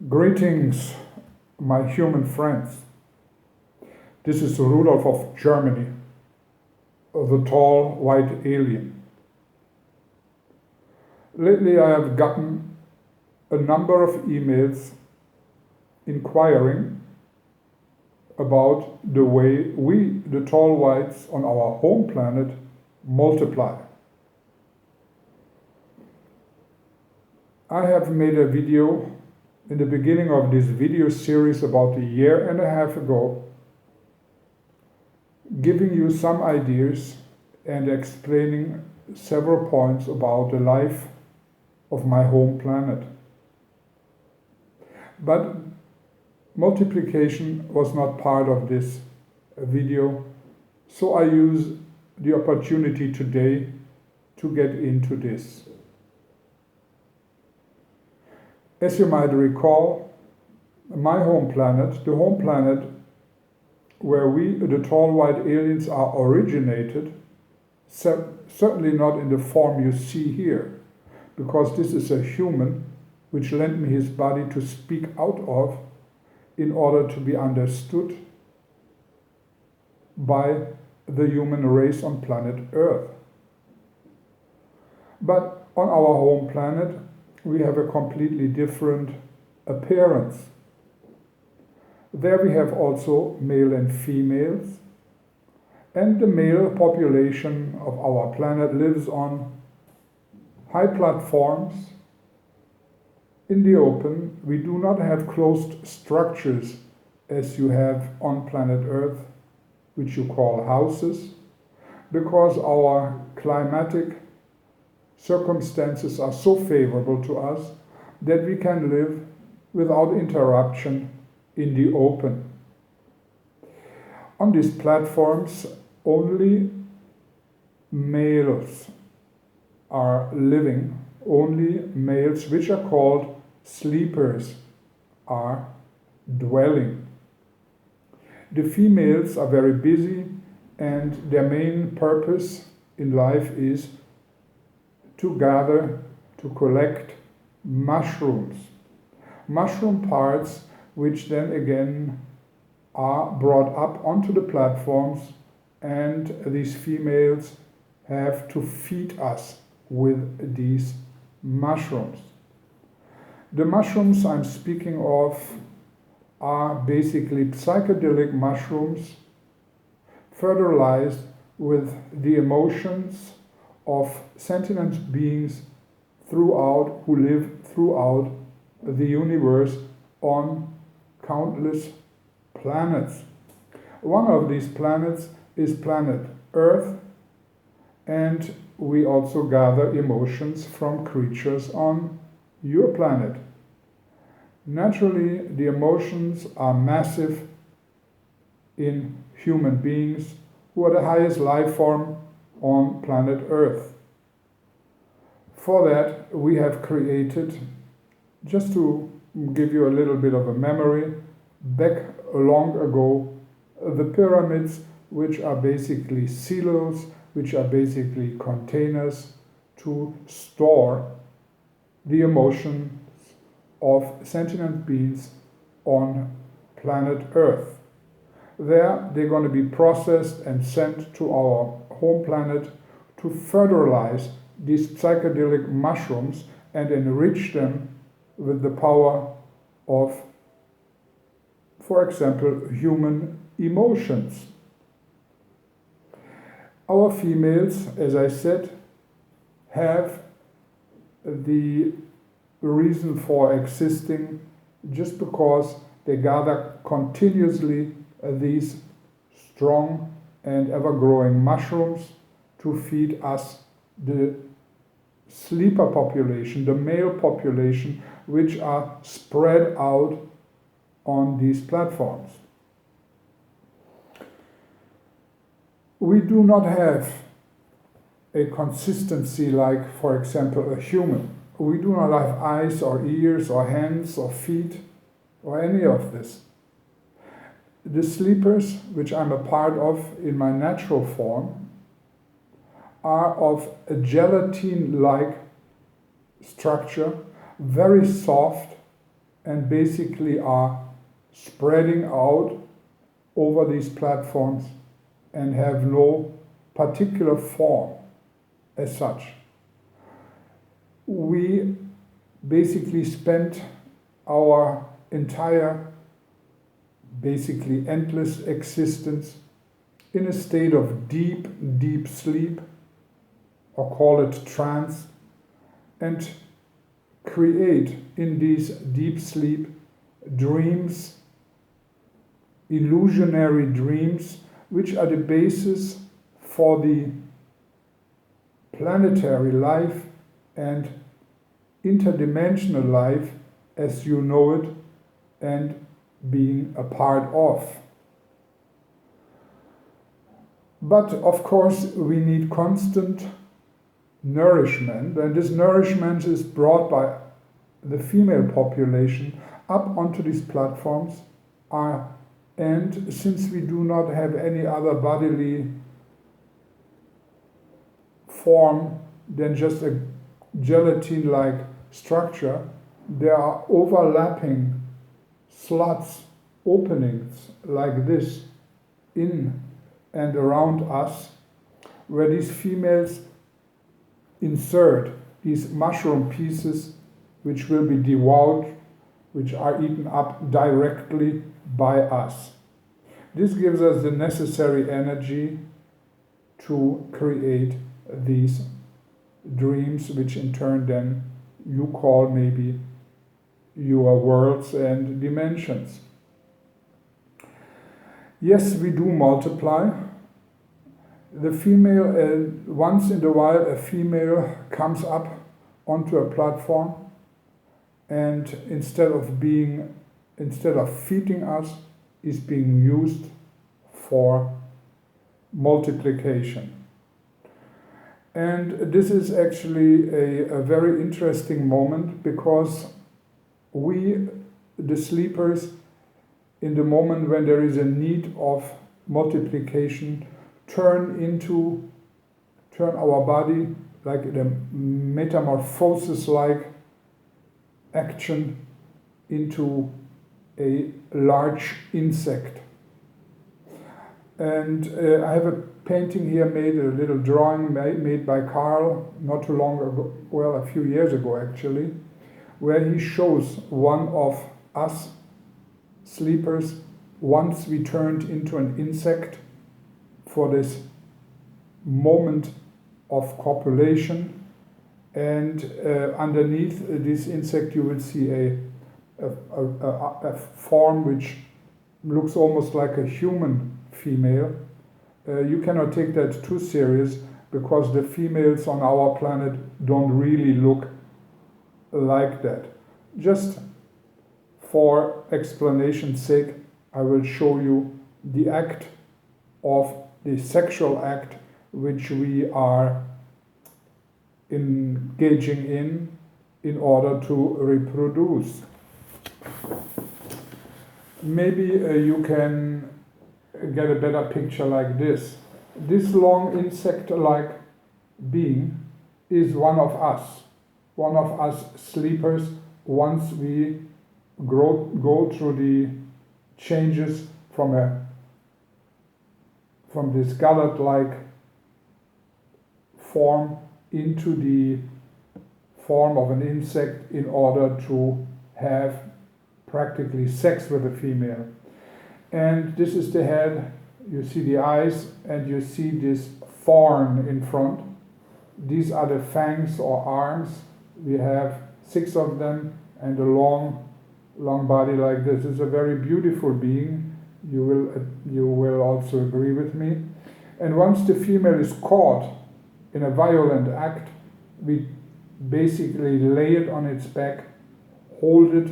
Greetings, my human friends. This is Rudolf of Germany, the tall white alien. Lately I have gotten a number of emails inquiring about the way we, the tall whites on our home planet, multiply. I have made a video in the beginning of this video series about a year and a half ago, giving you some ideas and explaining several points about the life of my home planet. But multiplication was not part of this video, so I use the opportunity today to get into this. As you might recall, my home planet, the home planet where we, the tall white aliens, are originated, certainly not in the form you see here, because this is a human which lent me his body to speak out of in order to be understood by the human race on planet Earth. But on our home planet, we have a completely different appearance. There we have also male and females, and the male population of our planet lives on high platforms in the open. We do not have closed structures as you have on planet Earth, which you call houses, because our climatic circumstances are so favorable to us that we can live without interruption in the open. On these platforms, only males are living, only males, which are called sleepers, are dwelling. The females are very busy, and their main purpose in life is to gather, to collect mushrooms. Mushroom parts which then again are brought up onto the platforms, and these females have to feed us with these mushrooms. The mushrooms I'm speaking of are basically psychedelic mushrooms fertilized with the emotions of sentient beings who live throughout the universe on countless planets. One of these planets is planet Earth, and we also gather emotions from creatures on your planet. Naturally, the emotions are massive in human beings, who are the highest life form on planet Earth. For that, we have created, just to give you a little bit of a memory, back long ago, the pyramids, which are basically silos, which are basically containers to store the emotions of sentient beings on planet Earth. There, they're going to be processed and sent to our home planet to fertilize these psychedelic mushrooms and enrich them with the power of, for example, human emotions. Our females, as I said, have the reason for existing just because they gather continuously these strong and ever-growing mushrooms to feed us, the sleeper population, the male population, which are spread out on these platforms. We do not have a consistency like, for example, a human. We do not have eyes or ears or hands or feet or any of this. The sleepers, which I'm a part of in my natural form, are of a gelatin-like structure, very soft and basically are spreading out over these platforms and have no particular form as such. We basically spent our entire, basically endless existence in a state of deep, deep sleep, or call it trance, and create in these deep sleep dreams, illusionary dreams, which are the basis for the planetary life and interdimensional life as you know it and being a part of. But of course we need constant nourishment, and this nourishment is brought by the female population up onto these platforms, and since we do not have any other bodily form than just a gelatin-like structure, there are overlapping slots, openings like this in and around us, where these females insert these mushroom pieces which will be devoured, which are eaten up directly by us. This gives us the necessary energy to create these dreams, which in turn then you call maybe your worlds and dimensions. Yes, we do multiply. The female, once in a while, a female comes up onto a platform, and instead of feeding us, is being used for multiplication. And this is actually a very interesting moment, because we, the sleepers, in the moment when there is a need of multiplication, turn our body like the metamorphosis-like action into a large insect. And I have a painting here made, a little drawing made by Carl not too long ago, well, a few years ago actually, where he shows one of us sleepers once we turned into an insect for this moment of copulation, and underneath this insect you will see a form which looks almost like a human female. You cannot take that too serious, because the females on our planet don't really look like that. Just for explanation's sake, I will show you the act of the sexual act which we are engaging in order to reproduce. Maybe you can get a better picture like this. This long insect-like being is one of us sleepers, once we go through the changes from this gallard-like form into the form of an insect in order to have practically sex with a female. And this is the head, you see the eyes, and you see this thorn in front. These are the fangs or arms. We have 6 of them, and a long body like this. It's a very beautiful being. You will also agree with me. And once the female is caught in a violent act, we basically lay it on its back, hold it.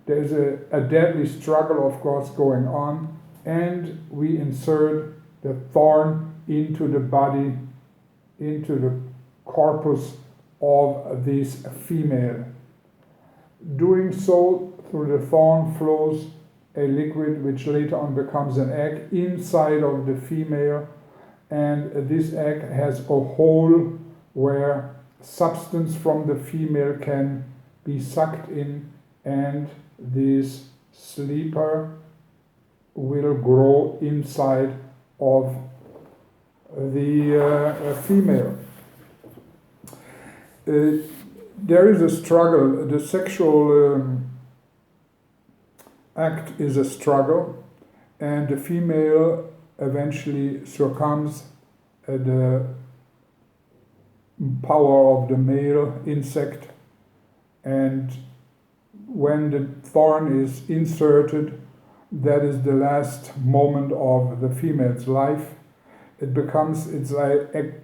There's a deadly struggle, of course, going on, and we insert the thorn into the body, into the corpus of this female. Doing so, through the thorn flows a liquid which later on becomes an egg inside of the female, and this egg has a hole where substance from the female can be sucked in and this sleeper will grow inside of the female. There is a struggle. The sexual act is a struggle, and the female eventually succumbs at the power of the male insect, and when the thorn is inserted, that is the last moment of the female's life. It's like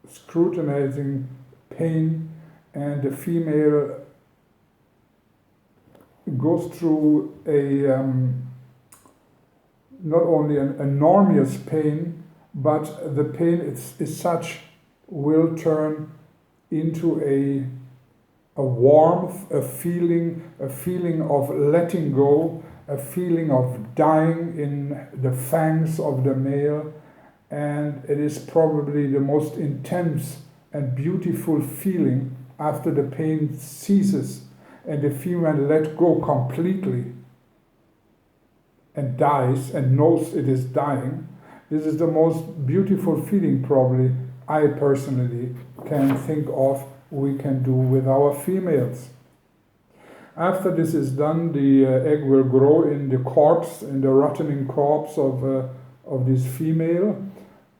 scrutinizing pain, and the female goes through a not only an enormous pain, but the pain is such will turn into a warmth, a feeling of letting go, a feeling of dying in the fangs of the male, and it is probably the most intense and beautiful feeling after the pain ceases and the female let go completely and dies and knows it is dying. This is the most beautiful feeling probably I personally can think of we can do with our females. After this is done, the egg will grow in the corpse, in the rotting corpse of this female,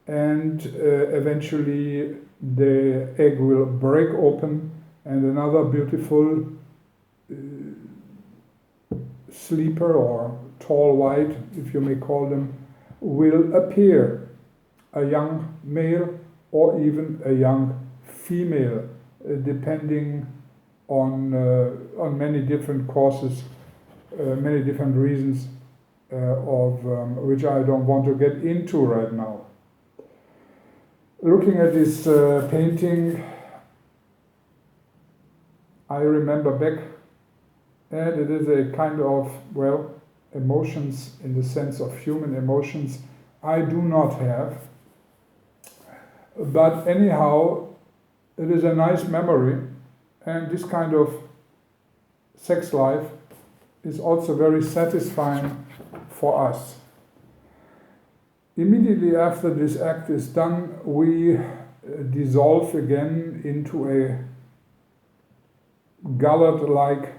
and eventually the egg will break open and another beautiful sleeper or tall white, if you may call them, will appear, a young male or even a young female, depending on many different causes, many different reasons of which I don't want to get into right now. Looking at this painting, I remember back, and it is a kind of, well, emotions in the sense of human emotions I do not have. But anyhow, it is a nice memory, and this kind of sex life is also very satisfying for us. Immediately after this act is done, we dissolve again into a gullet-like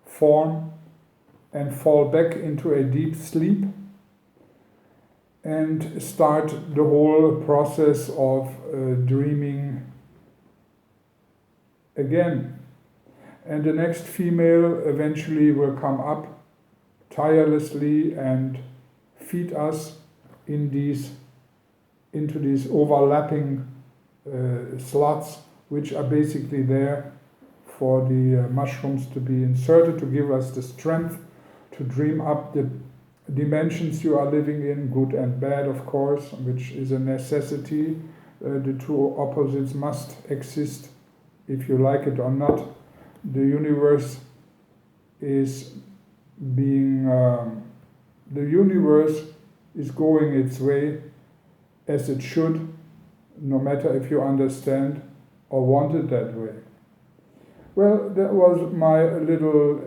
form and fall back into a deep sleep and start the whole process of dreaming again. And the next female eventually will come up tirelessly and feed us into these overlapping slots, which are basically there for the mushrooms to be inserted, to give us the strength to dream up the dimensions you are living in, good and bad, of course, which is a necessity. The two opposites must exist if you like it or not. The universe is going its way as it should, no matter if you understand or want it that way. Well, that was my little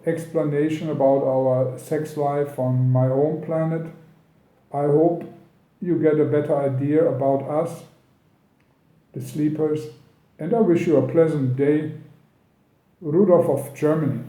explanation about our sex life on my home planet. I hope you get a better idea about us, the sleepers, and I wish you a pleasant day. Rudolf of Germany.